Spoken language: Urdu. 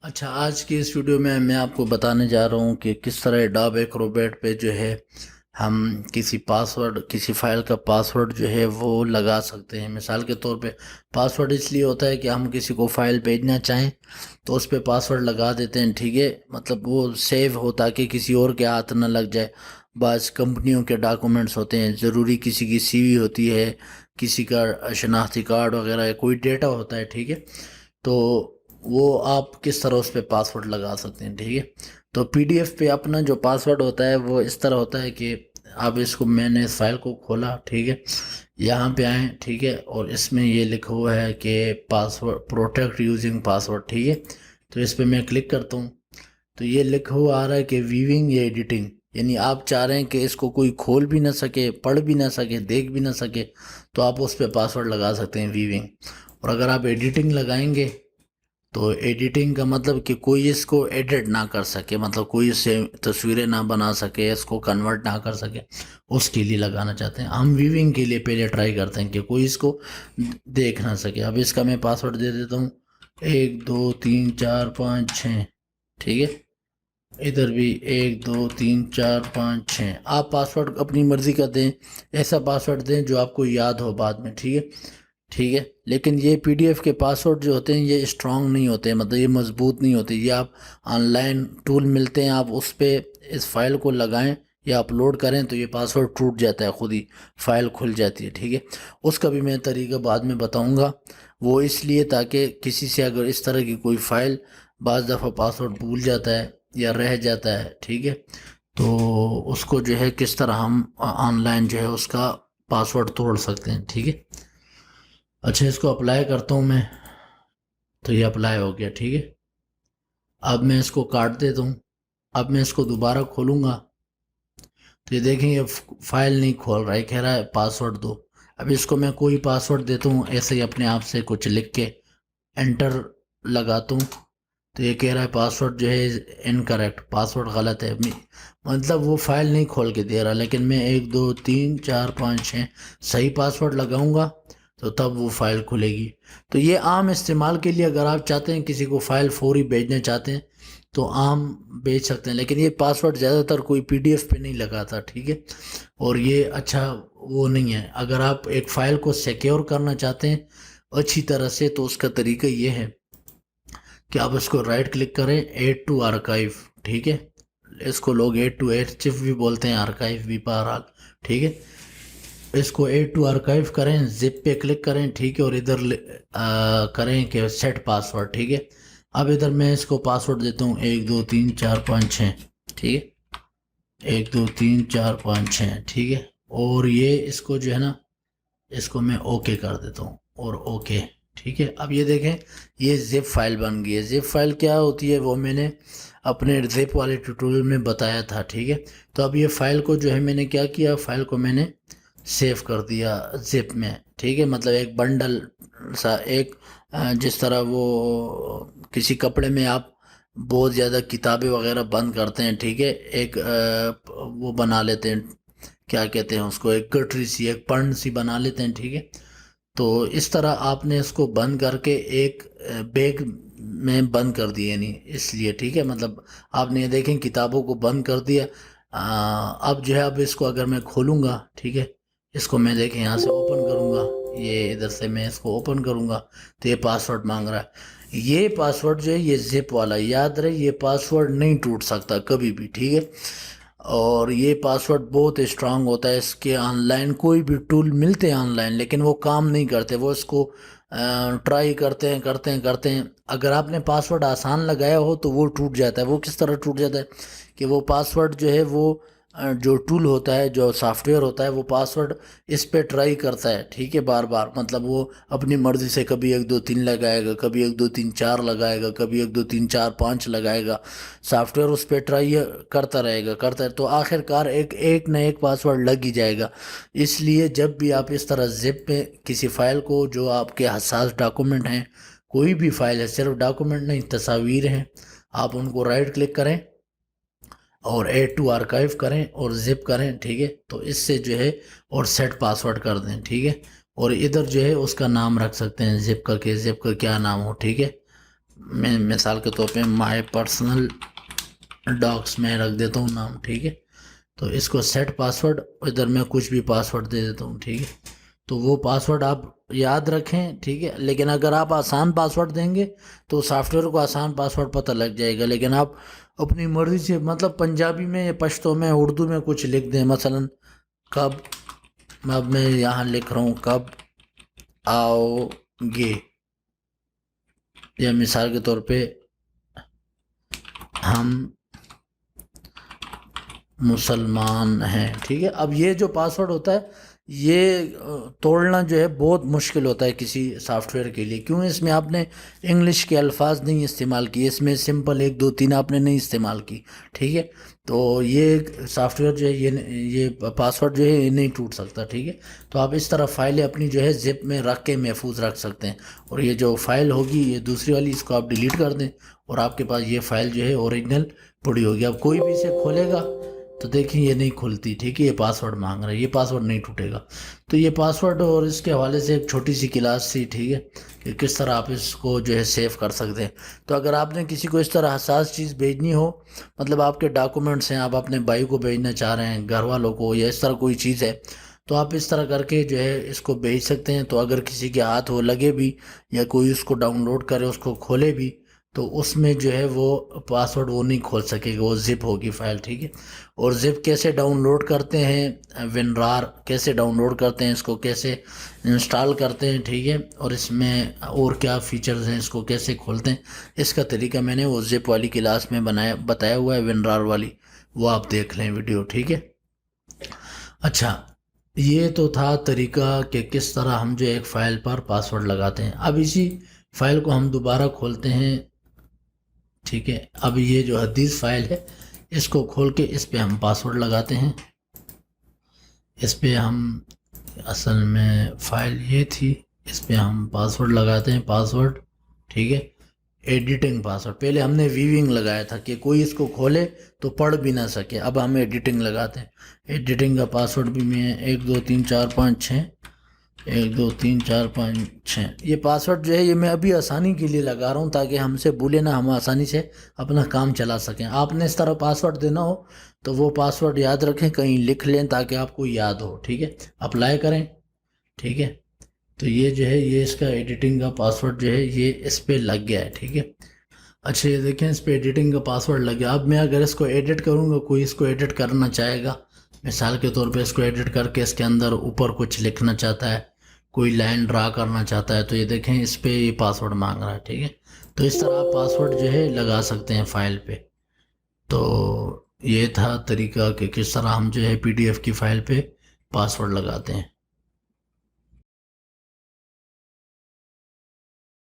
اچھا، آج کی اس ویڈیو میں آپ کو بتانے جا رہا ہوں کہ کس طرح ایڈوب ایکروبیٹ پہ جو ہے ہم کسی فائل کا پاسورڈ جو ہے وہ لگا سکتے ہیں۔ مثال کے طور پہ پاسورڈ اس لیے ہوتا ہے کہ ہم کسی کو فائل بھیجنا چاہیں تو اس پہ پاسورڈ لگا دیتے ہیں، ٹھیک ہے، مطلب وہ سیو ہو تاکہ کسی اور کے ہاتھ نہ لگ جائے۔ بعض کمپنیوں کے ڈاکومنٹس ہوتے ہیں، ضروری کسی کی سی وی ہوتی ہے، کسی کا شناختی کارڈ وغیرہ کوئی ڈیٹا ہوتا ہے، ٹھیک ہے، تو وہ آپ کس طرح اس پہ پاسورڈ لگا سکتے ہیں، ٹھیک ہے۔ تو پی ڈی ایف پہ اپنا جو پاسورڈ ہوتا ہے وہ اس طرح ہوتا ہے کہ اب میں نے اس فائل کو کھولا، ٹھیک ہے، یہاں پہ آئیں، ٹھیک ہے، اور اس میں یہ لکھا ہوا ہے کہ پاسورڈ پروٹیکٹ یوزنگ پاسورڈ، ٹھیک ہے، تو اس پہ میں کلک کرتا ہوں تو یہ لکھا ہوا آ رہا ہے کہ ویونگ یا ایڈیٹنگ، یعنی آپ چاہ رہے ہیں کہ اس کو کوئی کھول بھی نہ سکے، پڑھ بھی نہ سکے، دیکھ بھی نہ سکے، تو آپ اس پہ پاسورڈ لگا سکتے ہیں ویونگ۔ اور اگر آپ ایڈیٹنگ لگائیں گے تو ایڈیٹنگ کا مطلب کہ کوئی اس کو ایڈٹ نہ کر سکے، مطلب کوئی اس سے تصویریں نہ بنا سکے، اس کو کنورٹ نہ کر سکے، اس کے لیے لگانا چاہتے ہیں ہم۔ ویونگ کے لیے پہلے ٹرائی کرتے ہیں کہ کوئی اس کو دیکھ نہ سکے۔ اب اس کا میں پاسورڈ دے دیتا ہوں 1 2 3 4 5 6، ٹھیک ہے، ادھر بھی 1 2 3 4 5 6۔ آپ پاسورڈ اپنی مرضی کا دیں، ایسا پاسورڈ دیں جو آپ کو یاد ہو بعد میں، ٹھیک ہے، ٹھیک ہے۔ لیکن یہ پی ڈی ایف کے پاسورڈ جو ہوتے ہیں یہ اسٹرانگ نہیں ہوتے، مطلب یہ مضبوط نہیں ہوتے۔ یہ آپ آن لائن ٹول ملتے ہیں، آپ اس پہ اس فائل کو لگائیں یا اپلوڈ کریں تو یہ پاسورڈ ٹوٹ جاتا ہے، خود ہی فائل کھل جاتی ہے، ٹھیک ہے۔ اس کا بھی میں طریقہ بعد میں بتاؤں گا، وہ اس لیے تاکہ کسی سے اگر اس طرح کی کوئی فائل بعض دفعہ پاسورڈ بھول جاتا ہے یا رہ جاتا ہے، ٹھیک ہے، تو اس کو جو ہے کس طرح ہم آن لائن جو ہے اس کا پاسورڈ توڑ سکتے ہیں، ٹھیک ہے۔ اچھا، اس کو اپلائی کرتا ہوں میں، تو یہ اپلائی ہو گیا، ٹھیک ہے۔ اب میں اس کو کاٹ دیتا ہوں۔ اب میں اس کو دوبارہ کھولوں گا تو یہ دیکھیں یہ فائل نہیں کھول رہا ہے، کہہ رہا ہے پاسورڈ دو۔ اب اس کو میں کوئی پاسورڈ دیتا ہوں ایسے ہی اپنے آپ سے کچھ لکھ کے، انٹر لگاتا ہوں تو یہ کہہ رہا ہے پاسورڈ جو ہے انکریکٹ، پاسورڈ غلط ہے، مطلب وہ فائل نہیں کھول کے دے رہا۔ لیکن میں 1 2 3 4 5 6 صحیح پاسورڈ لگاؤں گا تو تب وہ فائل کھلے گی۔ تو یہ عام استعمال کے لیے اگر آپ چاہتے ہیں کسی کو فائل فوری بھیجنا چاہتے ہیں تو عام بھیج سکتے ہیں، لیکن یہ پاسورڈ زیادہ تر کوئی پی ڈی ایف پہ نہیں لگاتا، ٹھیک ہے، اور یہ اچھا وہ نہیں ہے۔ اگر آپ ایک فائل کو سیکیور کرنا چاہتے ہیں اچھی طرح سے تو اس کا طریقہ یہ ہے کہ آپ اس کو رائٹ کلک کریں، ایڈ ٹو آرکائیو، ٹھیک ہے، اس کو لوگ ایڈ ٹو ایرچیف بھی بولتے ہیں، آرکائیو بھی، بہرحال، ٹھیک ہے۔ اس کو ایڈ ٹو آرکائیو کریں، زپ پہ کلک کریں، ٹھیک ہے، اور ادھر کریں کہ سیٹ پاسورڈ، ٹھیک ہے۔ اب ادھر میں اس کو پاسورڈ دیتا ہوں 1 2 3 4 5 6، ٹھیک ہے، 1 2 3 4 5 6، ٹھیک ہے، اور یہ اس کو جو ہے نا اس کو میں اوکے کر دیتا ہوں، اور اوکے، ٹھیک ہے۔ اب یہ دیکھیں یہ زپ فائل بن گئی ہے۔ زپ فائل کیا ہوتی ہے وہ میں نے اپنے زپ والے ٹیوٹوریل میں بتایا تھا، ٹھیک ہے۔ تو اب یہ فائل کو جو ہے میں نے کیا کیا، فائل کو میں نے سیو کر دیا زپ میں، ٹھیک ہے، مطلب ایک بنڈل سا، ایک جس طرح وہ کسی کپڑے میں آپ بہت زیادہ کتابیں وغیرہ بند کرتے ہیں، ٹھیک ہے، ایک وہ بنا لیتے ہیں، کیا کہتے ہیں اس کو، ایک گٹری سی، ایک پرن سی بنا لیتے ہیں، ٹھیک ہے۔ تو اس طرح آپ نے اس کو بند کر کے ایک بیگ میں بند کر دیا، یعنی اس لیے، ٹھیک ہے، مطلب آپ نے دیکھیں کتابوں کو بند کر دیا۔ اب جو ہے اب اس کو اگر میں کھولوں گا، ٹھیک ہے، اس کو میں دیکھیں یہاں سے اوپن کروں گا، یہ ادھر سے میں اس کو اوپن کروں گا تو یہ پاسورڈ مانگ رہا ہے۔ یہ پاسورڈ جو ہے یہ زپ والا، یاد رہے یہ پاسورڈ نہیں ٹوٹ سکتا کبھی بھی، ٹھیک ہے، اور یہ پاسورڈ بہت اسٹرانگ ہوتا ہے۔ اس کے آن لائن کوئی بھی ٹول ملتے ہیں آن لائن، لیکن وہ کام نہیں کرتے، وہ اس کو ٹرائی کرتے ہیں۔ اگر آپ نے پاسورڈ آسان لگایا ہو تو وہ ٹوٹ جاتا ہے۔ وہ کس طرح ٹوٹ جاتا ہے کہ وہ پاسورڈ جو ہے وہ جو ٹول ہوتا ہے، جو سافٹ ویئر ہوتا ہے، وہ پاسورڈ اس پہ ٹرائی کرتا ہے، ٹھیک ہے، بار بار، مطلب وہ اپنی مرضی سے کبھی 1 2 3 لگائے گا، کبھی 1 2 3 4 لگائے گا، کبھی 1 2 3 4 5 لگائے گا، سافٹ ویئر اس پہ ٹرائی کرتا رہے گا، تو آخر کار ایک نہ ایک پاسورڈ لگ ہی جائے گا۔ اس لیے جب بھی آپ اس طرح زپ پہ کسی فائل کو، جو آپ کے حساس ڈاکومنٹ ہیں، کوئی بھی فائل ہے، صرف ڈاکومنٹ نہیں، تصاویر ہیں، آپ ان کو رائٹ کلک کریں اور ایڈ ٹو آرکائیو کریں اور زپ کریں، ٹھیک ہے، تو اس سے جو ہے اور سیٹ پاسورڈ کر دیں، ٹھیک ہے، اور ادھر جو ہے اس کا نام رکھ سکتے ہیں زپ کا، کہ زپ کا کیا نام ہو، ٹھیک ہے، میں مثال کے طور پہ مائی پرسنل ڈاکس میں رکھ دیتا ہوں نام، ٹھیک ہے. تو اس کو سیٹ پاسورڈ، ادھر میں کچھ بھی پاسورڈ دے دیتا ہوں، ٹھیک ہے. تو وہ پاسورڈ آپ یاد رکھیں، ٹھیک ہے. لیکن اگر آپ آسان پاسورڈ دیں گے تو سافٹ ویئر کو آسان پاسورڈ پتہ لگ جائے گا. لیکن آپ اپنی مرضی سے، مطلب پنجابی میں یا پشتو میں اردو میں کچھ لکھ دیں، مثلا کب، اب میں یہاں لکھ رہا ہوں کب آؤ گے، یا مثال کے طور پہ ہم مسلمان ہیں، ٹھیک ہے. اب یہ جو پاسورڈ ہوتا ہے یہ توڑنا جو ہے بہت مشکل ہوتا ہے کسی سافٹ ویئر کے لیے. کیوں؟ اس میں آپ نے انگلش کے الفاظ نہیں استعمال کیے، اس میں سمپل 1 2 3 آپ نے نہیں استعمال کی، ٹھیک ہے. تو یہ سافٹ ویئر جو ہے یہ پاسورڈ جو ہے یہ نہیں ٹوٹ سکتا، ٹھیک ہے. تو آپ اس طرح فائلیں اپنی جو ہے زپ میں رکھ کے محفوظ رکھ سکتے ہیں. اور یہ جو فائل ہوگی یہ دوسری والی، اس کو آپ ڈیلیٹ کر دیں اور آپ کے پاس یہ فائل جو ہے اوریجنل پڑی ہوگی. اب کوئی بھی اسے کھولے گا تو دیکھیں یہ نہیں کھلتی، ٹھیک ہے. یہ پاسورڈ مانگ رہا ہے، یہ پاسورڈ نہیں ٹوٹے گا. تو یہ پاسورڈ اور اس کے حوالے سے ایک چھوٹی سی کلاس تھی، ٹھیک ہے، کہ کس طرح آپ اس کو جو ہے سیو کر سکتے ہیں. تو اگر آپ نے کسی کو اس طرح حساس چیز بھیجنی ہو، مطلب آپ کے ڈاکومنٹس ہیں، آپ اپنے بھائی کو بھیجنا چاہ رہے ہیں، گھر والوں کو، یا اس طرح کوئی چیز ہے، تو آپ اس طرح کر کے جو ہے اس کو بھیج سکتے ہیں. تو اگر کسی کے ہاتھ وہ لگے بھی یا کوئی اس کو ڈاؤن لوڈ کرے، اس کو کھولے بھی، تو اس میں جو ہے وہ پاسورڈ وہ نہیں کھول سکے گا، وہ زپ ہوگی فائل، ٹھیک ہے. اور زپ کیسے ڈاؤن لوڈ کرتے ہیں، ونرار کیسے ڈاؤن لوڈ کرتے ہیں، اس کو کیسے انسٹال کرتے ہیں، ٹھیک ہے، اور اس میں اور کیا فیچرز ہیں، اس کو کیسے کھولتے ہیں، اس کا طریقہ میں نے وہ زپ والی کلاس میں بتایا ہوا ہے، ونرار والی، وہ آپ دیکھ لیں ویڈیو، ٹھیک ہے. اچھا، یہ تو تھا طریقہ کہ کس طرح ہم جو ایک فائل پر پاسورڈ لگاتے ہیں. اب اسی فائل کو ہم دوبارہ کھولتے ہیں، ٹھیک ہے. اب یہ جو حدیث فائل ہے اس کو کھول کے اس پہ ہم پاسورڈ لگاتے ہیں. اس پہ ہم، اصل میں فائل یہ تھی، اس پہ ہم پاسورڈ لگاتے ہیں، پاسورڈ، ٹھیک ہے. ایڈیٹنگ پاسورڈ، پہلے ہم نے ویونگ لگایا تھا کہ کوئی اس کو کھولے تو پڑھ بھی نہ سکے. اب ہم ایڈیٹنگ لگاتے ہیں. ایڈیٹنگ کا پاسورڈ بھی میں 1 2 3 4 5 6 1 2 3 4 5 6 یہ پاسورڈ جو ہے یہ میں ابھی آسانی کے لیے لگا رہا ہوں تاکہ ہم سے بھولے نہ، ہم آسانی سے اپنا کام چلا سکیں. آپ نے اس طرح پاسورڈ دینا ہو تو وہ پاسورڈ یاد رکھیں، کہیں لکھ لیں تاکہ آپ کو یاد ہو، ٹھیک ہے. اپلائی کریں، ٹھیک ہے. تو یہ جو ہے یہ اس کا ایڈیٹنگ کا پاسورڈ جو ہے یہ اس پہ لگ گیا ہے، ٹھیک ہے. اچھا، یہ دیکھیں اس پہ ایڈیٹنگ کا پاسورڈ لگ گیا. اب میں اگر اس کو ایڈٹ کروں گا، کوئی اس کو ایڈٹ کرنا چاہے گا، مثال کے طور پہ اس کو ایڈٹ کر کے اس کے اندر اوپر کچھ لکھنا چاہتا ہے، کوئی لائن ڈرا کرنا چاہتا ہے، تو یہ دیکھیں اس پہ یہ پاسورڈ مانگ رہا ہے، ٹھیک ہے. تو اس طرح آپ پاسورڈ جو ہے لگا سکتے ہیں فائل پہ. تو یہ تھا طریقہ کہ کس طرح ہم جو ہے PDF کی فائل پہ پاسورڈ لگاتے ہیں.